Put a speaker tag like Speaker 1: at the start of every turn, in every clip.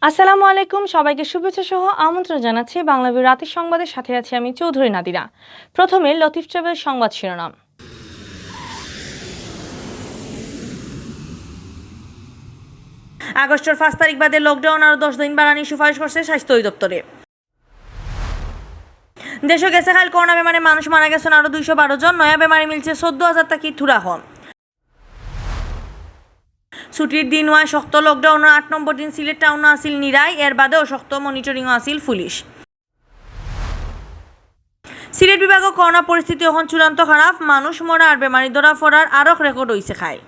Speaker 1: আসসালামু আলাইকুম, সবাইকে শুভেচ্ছা সহ আমন্ত্রণ জানাচ্ছি বাংলাভিউ রাতের সংবাদের সাথে আছি আমি চৌধুরী নাদিরা। প্রথমে লতিফ ট্রাভেল সংবাদ শিরোনাম।
Speaker 2: আগস্টের 5 তারিখ বাদে লকডাউন আরও 10 দিন বাড়ানোর সুপারিশ করছে স্বাস্থ্য অধিদপ্তরে। দেশে গেছে কাল করোনা বেমারে মানুষ মারা গেছেন আরও 212 জন। নয়া বেমারি মিলছে 14,000 টাকি থুরা হন। ছুটির দিন হয় শক্ত লকডাউনের 8 নম্বর দিন সিলেট টাউন আসিল নিরাই, এর বাদেও শক্ত মনিটরিং আসিল পুলিশ। সিলেট বিভাগে করোনা পরিস্থিতি এখন চূড়ান্ত খারাপ, মানুষ মরা আর বেমারি ধরা পড়ার আরও রেকর্ড হয়েছে খায়।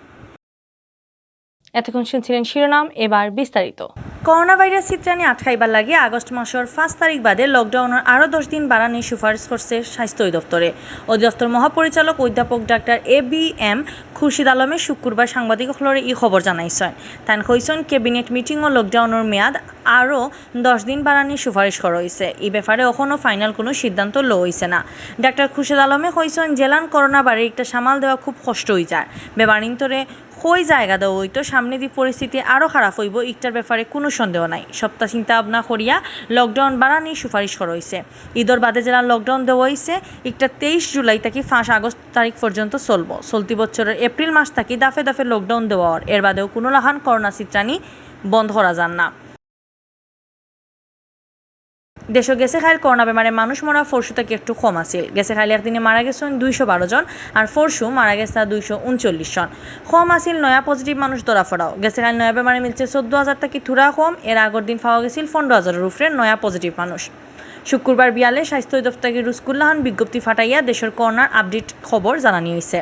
Speaker 1: এতক্ষণ শুনছিলেন শিরোনাম, এবার বিস্তারিত।
Speaker 2: করোনা ভাইরাস চিত্রানি আটকাইবার লাগে আগস্ট মাসের 5 তারিখ বাদে লকডাউনের আরও 10 দিন বাড়ানোর সুপারিশ করছে স্বাস্থ্য অধিদপ্তরে। অধিদপ্তর মহাপরিচালক অধ্যাপক ডাক্তার ABM খুরশিদ আলমে শুক্রবার সাংবাদিকসকলরে এই খবর জানাইছেন। তান কইছেন ক্যাবিনেট মিটিং ও লকডাউনের মেয়াদ আরও 10 দিন বাড়ানোর সুপারিশ করা হয়েছে। এই ব্যাপারে এখনও ফাইনাল কোনো সিদ্ধান্ত লো হয়েছে না। ডাক্তার খুরশিদ আলমে কইছেন জেলান করোনা বাড়ি একটা সামাল দেওয়া খুব কষ্ট হয়ে যায়। বেবারিন্তরে কই জায়গা দেওয়া হইতো, সামনে দিয়ে পরিস্থিতি আরও খারাপ হইব ইটার ব্যাপারে কোনো সন্দেহ নাই। সপ্তাহ চিন্তা ভাবনা করিয়া লকডাউন বাড়ানোর সুপারিশ করা হয়েছে। ঈদর বাদে জেলা লকডাউন দেওয়া হয়েছে একটা 23 জুলাই থেকে 5 আগস্ট তারিখ পর্যন্ত চলতি বছরের এপ্রিল মাস থেকে দাফে দাফে লকডাউন দেওয়ার, এর বাদেও কোনো লাহান করোনা চিত্রানি বন্ধ করা যান না। দেশে গেছে খাইল করোনা বেমারে মানুষ মরা ফরশু থেকে একটু কম আছিল। গেছে খাইল একদিনে মারা গেছেন 212 জন আর ফরশু মারা গেছে 239 জন। কম আছিল নয়া পজিটিভ মানুষ ধরা পড়াও। গেছে খাইল নয়া বেমারে মিলছে 14,000 টাকি থুরা কম, এর আগের দিন পাওয়া গেছিল 15,000-এর উপরে নয়া পজিটিভ মানুষ। শুক্রবার বিয়ালে স্বাস্থ্য অধিদপ্তর রুসকুল্লাহান বিজ্ঞপ্তি ফাটাইয়া দেশের করোনার আপডেট খবর জানানি হয়েছে।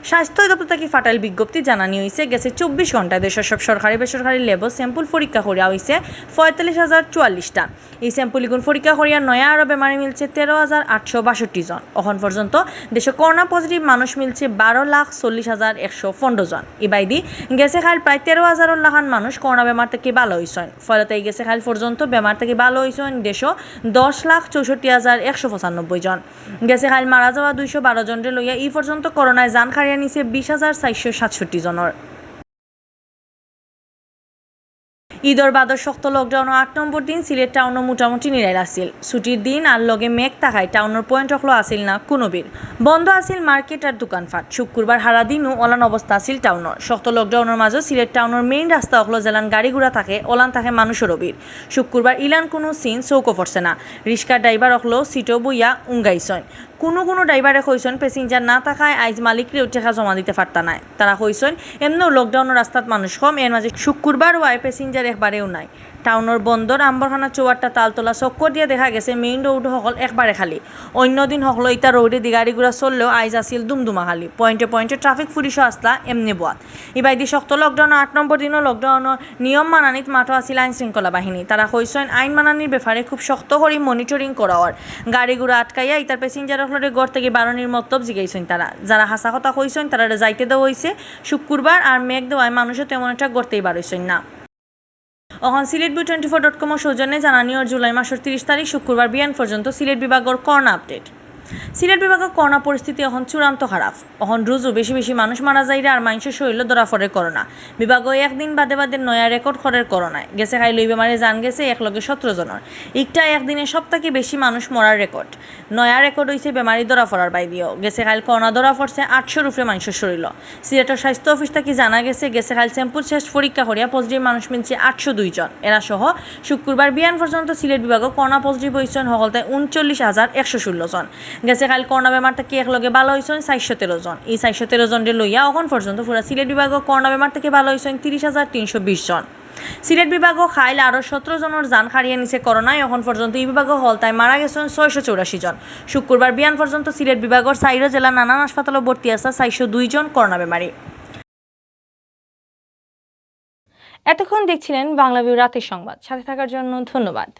Speaker 2: স্বাস্থ্য অধিদপ্তর থেকে ফাটাইল বিজ্ঞপ্তি জানানি হয়েছে গেছে 24 ঘন্টায় দেশের সব সরকারি বেসরকারি ল্যাবও স্যাম্পল পরীক্ষা করা হয়েছে 45,044টা। এই স্যাম্পলগুলো পরীক্ষা করিয়া নয়া আরও বেমারি মিলছে 13,862 জন। এখন পর্যন্ত দেশে করোনা পজিটিভ মানুষ মিলছে 12,40,115 জন। ইবাইদি গেছে খাইল প্রায় 13,000 লাখান মানুষ করোনা বেমার থেকে ভালো হয়েছেন। ফলে এই গেছে খাইল পর্যন্ত বেমার থেকে ভালো হয়েছেন দেশও 10,64,195 জন। গেছে খাইল মারা যাওয়া 212 জনের লইয়া এই পর্যন্ত করোনায় জান খারিয়া নিছে 20,467 জনের। ঈদর বাদর শক্ত লকডাউনের 8 নম্বর দিন সিলেট টাউনও মোটামুটি নিরাইল আসিল। ছুটির দিন আর লগে মেঘ থাকায় টাউনের পয়েন্ট হলো আসিল না কোনো বীর। বন্ধ আসিল মার্কেট আর দোকানপাট। শুক্রবার হারা দিনও অলান অবস্থা আসিল টাউনের। শক্ত লকডাউনের মাঝে সিলেট টাউনের মেইন রাস্তা হলো জেলান গাড়ি ঘোড়া থাকে, অলান থাকে মানুষেরও বীর। শুক্রবার ইলান কোনো সিন চৌকো পড়ছে না। রিক্সার ড্রাইভার হলো সিটও বইয়া উঙ্গাইছেন। কোনো ড্রাইভারে কইছেন প্যাসেঞ্জার না থাকায় আইজ মালিকরেও টাকা জমা দিতে পারতা নাই। তারা কইছেন এমনিও লকডাউনের রাস্তাত মানুষ কম, এর মাঝে শুক্রবার ওয়াই প্যাসেঞ্জার একবারেও নাই। টাউনের বন্দর আম্বরখানা চৌয়ারটা তালতলা চক্কর দিয়ে দেখা গেছে মেইন রোড সকল একবারে খালি। অন্য দিন হকলো ইটা রোডে দি গাড়ি ঘোড়া চললেও আইজ আসিল দুমদুমা খালি। পয়েন্টে পয়েন্টে ট্রাফিক পুলিশও আসলা এমনি বোয়াত। ইবাইদি শক্ত লকডাউনের 8 নম্বর দিনও লকডাউনের নিয়ম মানানিত মাঠও আসিল আইন শৃঙ্খলা বাহিনী। তারা কইছেন আইন মানানির ব্যাপারে খুব শক্ত করে মনিটরিং করার, গাড়ি ঘোড়া আটকাইয়া ইতার প্যাসেঞ্জার হলরে গড় থেকে বারণীর মতলব জিগাইছেন তারা। যারা হাসা কথা কইছেন তারা যাইতে দেওয়া হয়েছে। শুক্রবার আর মেঘ দেওয়ায় মানুষও তেমন একটা গড়তেই বারইছেন না। এখন Sylheti24.com সৌজন্যে জানানিওর জুলাই মাসের 30 তারিখ শুক্রবার বিয়ান পর্যন্ত সিলেট বিভাগের করোনা আপডেট। সিলেট বিভাগের করোনা পরিস্থিতি এখন চূড়ান্ত খারাপ। এখন রোজও বেশি মানুষ মারা যায় আর মানুষের শরীরে ধরা পড়ে করোনা। বিভাগও একদিন বাদে নয়া রেকর্ড করের করোনায়। গেছে খাইল এই বেমারে জান গেছে 117 জনের। একটা একদিনে সবথেকে বেশি মানুষ মরার রেকর্ড। নয়া রেকর্ড হয়েছে বেমারি ধরা পড়ার বাইরেও। গেছে খাইল করোনা ধরা পড়ছে 800-র উপরে মানুষের শরীর। সিলেটের স্বাস্থ্য অফিস থেকে জানা গেছে গেছে খাইল স্যাম্পল শেষ পরীক্ষা করিয়া পজিটিভ মানুষ মিলছে 802 জন। এরা সহ শুক্রবার বিয়ান পর্যন্ত সিলেট বিভাগও করোনা পজিটিভ হয়েছেন সকলতায় 39,116 জন। গেছে কাল করোনা বেমার থেকে একলগে ভালো হয়েছেন 413 জন। এই 413 জনের লইয়া এখন পর্যন্ত পুরা সিলেট বিভাগও করোনা বেমার থেকে ভালো হয়েছেন 30,320 জন। সিলেট বিভাগও খাইল আরও 17 জনের জান হারিয়ে নিছে করোনায়। এখন পর্যন্ত এই বিভাগও হলতায় মারা গেছেন 684 জন। শুক্রবার বিয়ান পর্যন্ত সিলেট বিভাগের 4 জেলা নানান হাসপাতালে ভর্তি আছে 402 জন করোনা বেমারি।
Speaker 1: এতক্ষণ দেখছিলেন বাংলাভিউ রাতের সংবাদ, সাথে থাকার জন্য ধন্যবাদ।